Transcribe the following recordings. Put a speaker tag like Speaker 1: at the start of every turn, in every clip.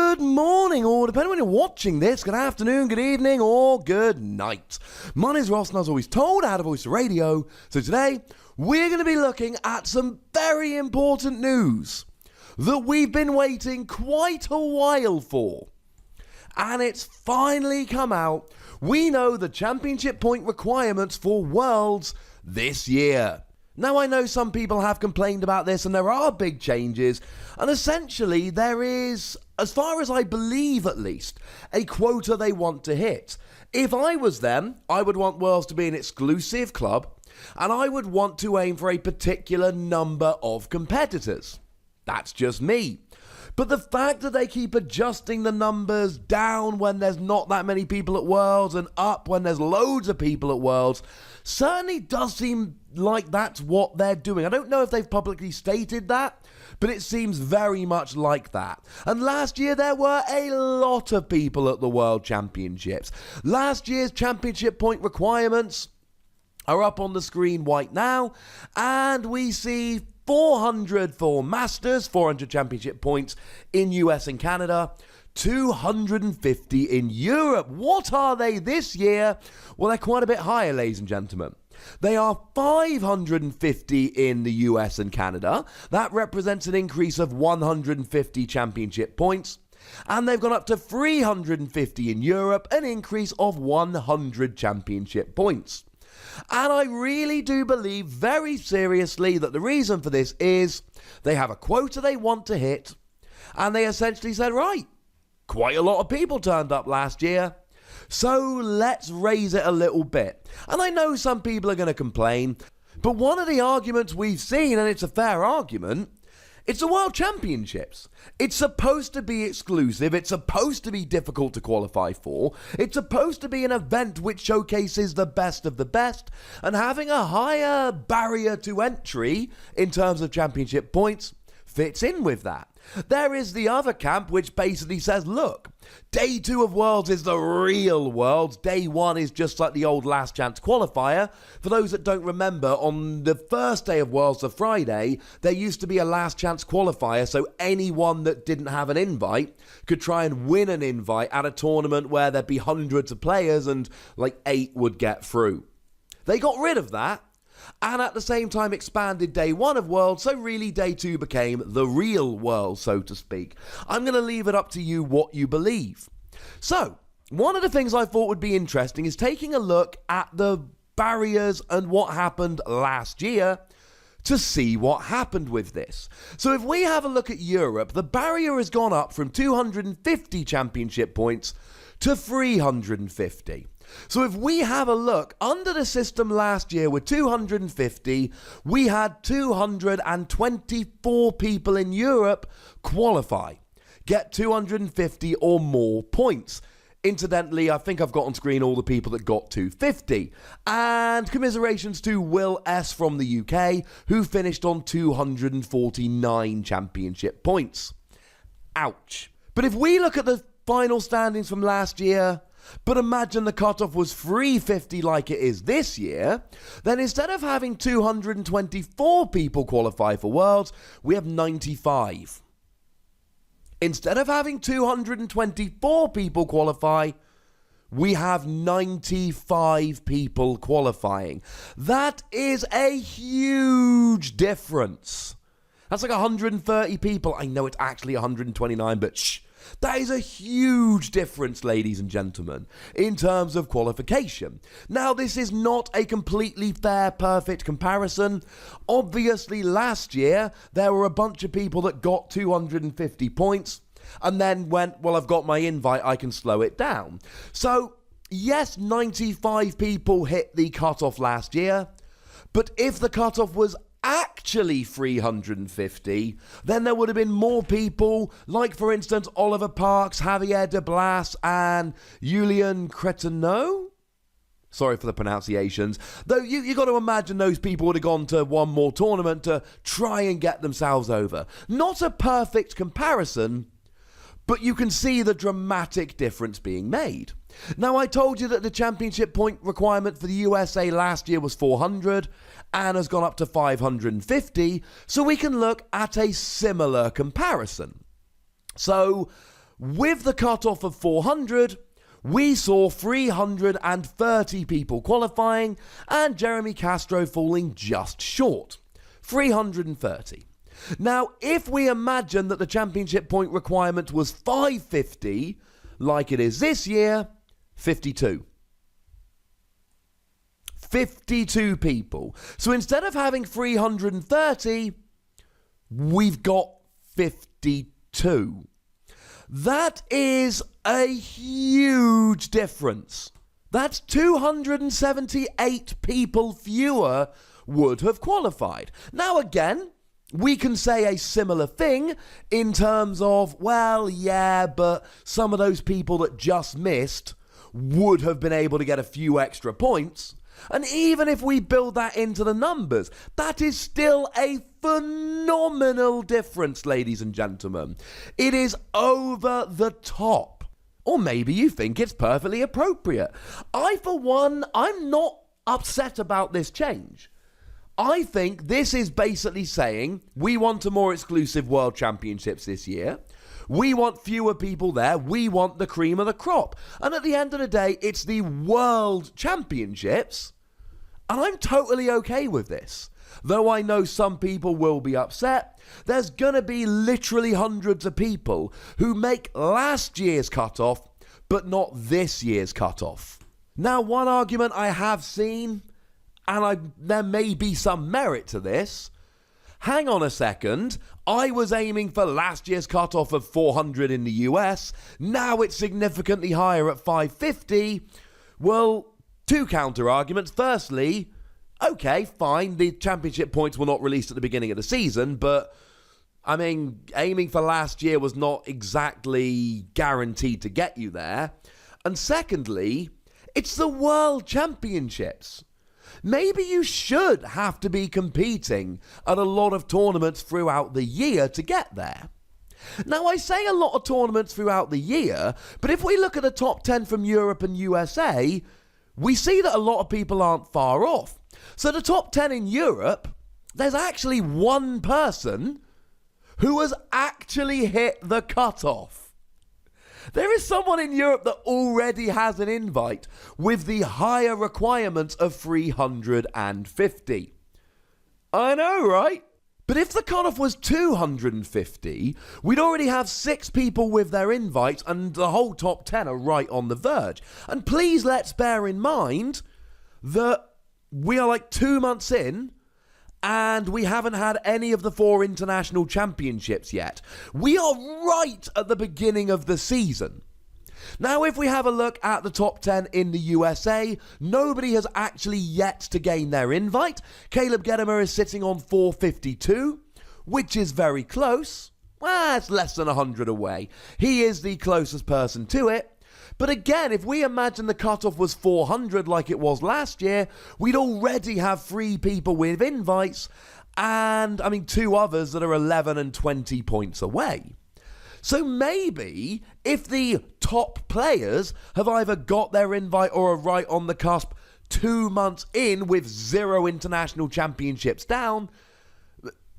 Speaker 1: Good morning, or depending on when you're watching this, good afternoon, good evening, or good night. My name is Ross, and as always told, I had a voice of radio. So today, we're going to be looking at some very important news that we've been waiting quite a while for. And it's finally come out. We know the championship point requirements for Worlds this year. Now, I know some people have complained about this, and there are big changes, and essentially there is, as far as I believe at least, a quota they want to hit. If I was them, I would want Worlds to be an exclusive club, and I would want to aim for a particular number of competitors. That's just me. But the fact that they keep adjusting the numbers down when there's not that many people at Worlds and up when there's loads of people at Worlds certainly does seem like that's what they're doing. I don't know if they've publicly stated that, but it seems very much like that. And last year there were a lot of people at the World Championships. Last year's championship point requirements are up on the screen right now, and we see 400 for Masters, 400 championship points in US and Canada, 250 in Europe. What are they this year? Well, they're quite a bit higher, ladies and gentlemen. They are 550 in the US and Canada. That represents an increase of 150 championship points. And they've gone up to 350 in Europe, an increase of 100 championship points. And I really do believe very seriously that the reason for this is they have a quota they want to hit, and they essentially said, right, quite a lot of people turned up last year, so let's raise it a little bit. And I know some people are going to complain, but one of the arguments we've seen, and it's a fair argument, it's the World Championships. It's supposed to be exclusive. It's supposed to be difficult to qualify for. It's supposed to be an event which showcases the best of the best. And having a higher barrier to entry in terms of championship points fits in with that. There is the other camp which basically says, look, day 2 of Worlds is the real Worlds. Day 1 is just like the old last chance qualifier. For those that don't remember, on the first day of Worlds, the Friday, there used to be a last chance qualifier, so anyone that didn't have an invite could try and win an invite at a tournament where there'd be hundreds of players and like 8 would get through. They got rid of that, and at the same time expanded day 1 of Worlds, so really day 2 became the real World, so to speak. I'm going to leave it up to you what you believe. So, one of the things I thought would be interesting is taking a look at the barriers and what happened last year to see what happened with this. So if we have a look at Europe, the barrier has gone up from 250 championship points to 350. So if we have a look, under the system last year with 250, we had 224 people in Europe qualify, get 250 or more points. Incidentally, I think I've got on screen all the people that got 250. And commiserations to Will S. from the UK, who finished on 249 championship points. Ouch. But if we look at the final standings from last year, but imagine the cutoff was 350 like it is this year, then instead of having 224 people qualify for Worlds, we have 95. Instead of having 224 people qualify, we have 95 people qualifying. That is a huge difference. That's like 130 people. I know it's actually 129, but shh. That is a huge difference, ladies and gentlemen, in terms of qualification. Now, this is not a completely fair, perfect comparison. Obviously, last year, there were a bunch of people that got 250 points and then went, well, I've got my invite, I can slow it down. So, yes, 95 people hit the cutoff last year, but if the cutoff was actually 350, then there would have been more people, like for instance Oliver Parks, Javier de Blas and Julian Cretineau. Sorry for the pronunciations. Though you got to imagine those people would have gone to one more tournament to try and get themselves over. Not a perfect comparison, but you can see the dramatic difference being made. Now, I told you that the championship point requirement for the USA last year was 400 and has gone up to 550, so we can look at a similar comparison. So, with the cutoff of 400, we saw 330 people qualifying and Jeremy Castro falling just short. 330. Now, if we imagine that the championship point requirement was 550, like it is this year, 52. 52 people. So instead of having 330, we've got 52. That is a huge difference. That's 278 people fewer would have qualified. Now again, we can say a similar thing in terms of, well, yeah, but some of those people that just missed would have been able to get a few extra points. And even if we build that into the numbers, that is still a phenomenal difference, ladies and gentlemen. It is over the top. Or maybe you think it's perfectly appropriate. I, for one, I'm not upset about this change. I think this is basically saying we want a more exclusive World Championships this year. We want fewer people there. We want the cream of the crop. And at the end of the day, it's the World Championships. And I'm totally okay with this. Though I know some people will be upset, there's going to be literally hundreds of people who make last year's cutoff, but not this year's cutoff. Now, one argument I have seen, and there may be some merit to this. Hang on a second. I was aiming for last year's cutoff of 400 in the US. Now it's significantly higher at 550. Well, two counter arguments. Firstly, okay, fine. The championship points were not released at the beginning of the season, but I mean, aiming for last year was not exactly guaranteed to get you there. And secondly, it's the World Championships. Maybe you should have to be competing at a lot of tournaments throughout the year to get there. Now, I say a lot of tournaments throughout the year, but if we look at the top 10 from Europe and USA, we see that a lot of people aren't far off. So the top 10 in Europe, there's actually one person who has actually hit the cutoff. There is someone in Europe that already has an invite with the higher requirements of 350. I know, right? But if the cutoff was 250, we'd already have 6 people with their invites and the whole top 10 are right on the verge. And please let's bear in mind that we are like 2 months in and we haven't had any of the 4 international championships yet. We are right at the beginning of the season. Now, if we have a look at the top 10 in the USA, nobody has actually yet to gain their invite. Caleb Gedimer is sitting on 452, which is very close. Well, it's less than 100 away. He is the closest person to it. But again, if we imagine the cutoff was 400 like it was last year, we'd already have 3 people with invites and, 2 others that are 11 and 20 points away. So maybe if the top players have either got their invite or are right on the cusp 2 months in with 0 international championships down,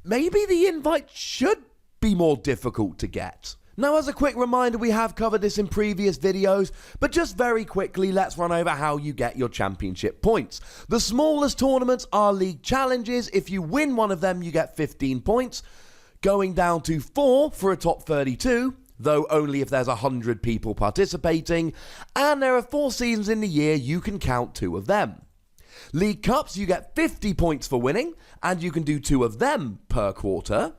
Speaker 1: maybe the invite should be more difficult to get. Now, as a quick reminder, we have covered this in previous videos, but just very quickly, let's run over how you get your championship points. The smallest tournaments are league challenges. If you win one of them, you get 15 points, going down to 4 for a top 32, though only if there's 100 people participating, and there are 4 seasons in the year, you can count 2 of them. League Cups, you get 50 points for winning, and you can do 2 of them per quarter.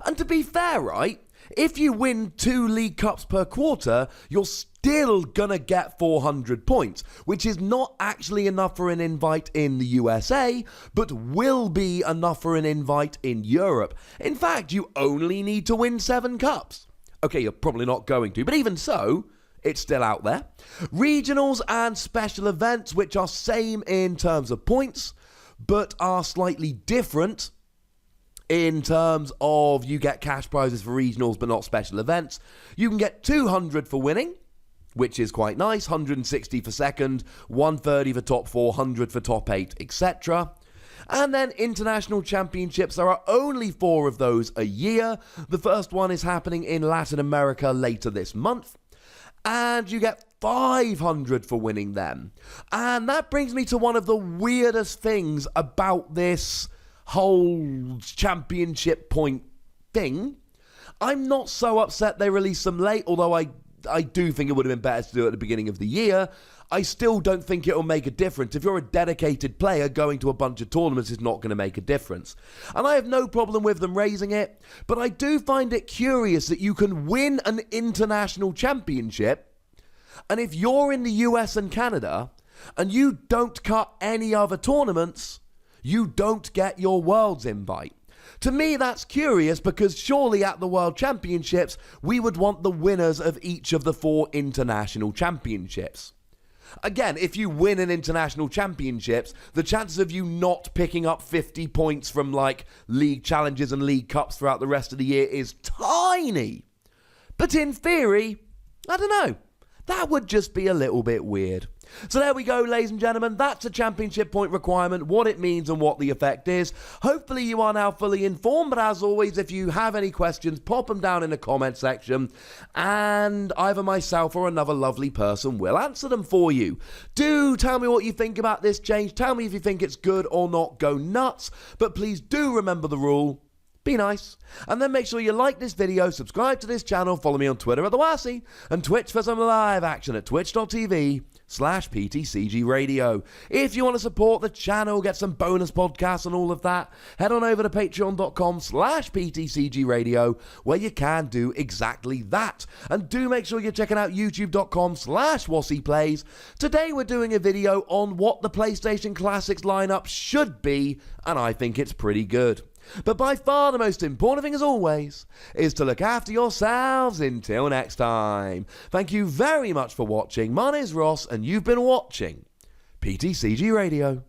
Speaker 1: And to be fair, right, if you win 2 League Cups per quarter, you're still gonna get 400 points, which is not actually enough for an invite in the USA, but will be enough for an invite in Europe. In fact, you only need to win 7 cups. Okay, you're probably not going to, but even so, it's still out there. Regionals and special events, which are same in terms of points, but are slightly different in terms of you get cash prizes for regionals but not special events. You can get 200 for winning, which is quite nice, 160 for second, 130 for top 4, 100 for top 8, etc. And then international championships, there are only 4 of those a year. The first one is happening in Latin America later this month. And you get 500 for winning them. And that brings me to one of the weirdest things about this whole championship point thing. I'm not so upset they released them late, although I do think it would have been better to do it at the beginning of the year. I still don't think it'll make a difference. If you're a dedicated player, going to a bunch of tournaments is not going to make a difference. And I have no problem with them raising it, but I do find it curious that you can win an international championship, and if you're in the US and Canada, and you don't cut any other tournaments, you don't get your Worlds invite. To me, that's curious because surely at the World Championships, we would want the winners of each of the 4 international championships. Again, if you win an international championships, the chances of you not picking up 50 points from like league challenges and league cups throughout the rest of the year is tiny. But in theory, I don't know. That would just be a little bit weird. So there we go, ladies and gentlemen. That's a championship point requirement, what it means and what the effect is. Hopefully you are now fully informed, but as always, if you have any questions, pop them down in the comment section, and either myself or another lovely person will answer them for you. Do tell me what you think about this change. Tell me if you think it's good or not. Go nuts. But please do remember the rule. Be nice. And then make sure you like this video, subscribe to this channel, follow me on Twitter at The Wassy, and Twitch for some live action at twitch.tv/PTCGRadio. If you want to support the channel, get some bonus podcasts and all of that, head on over to patreon.com/PTCGRadio, where you can do exactly that. And do make sure you're checking out youtube.com/WassyPlays. Today we're doing a video on what the PlayStation Classics lineup should be, and I think it's pretty good. But by far the most important thing, as always, is to look after yourselves until next time. Thank you very much for watching. My name is Ross, and you've been watching PTCG Radio.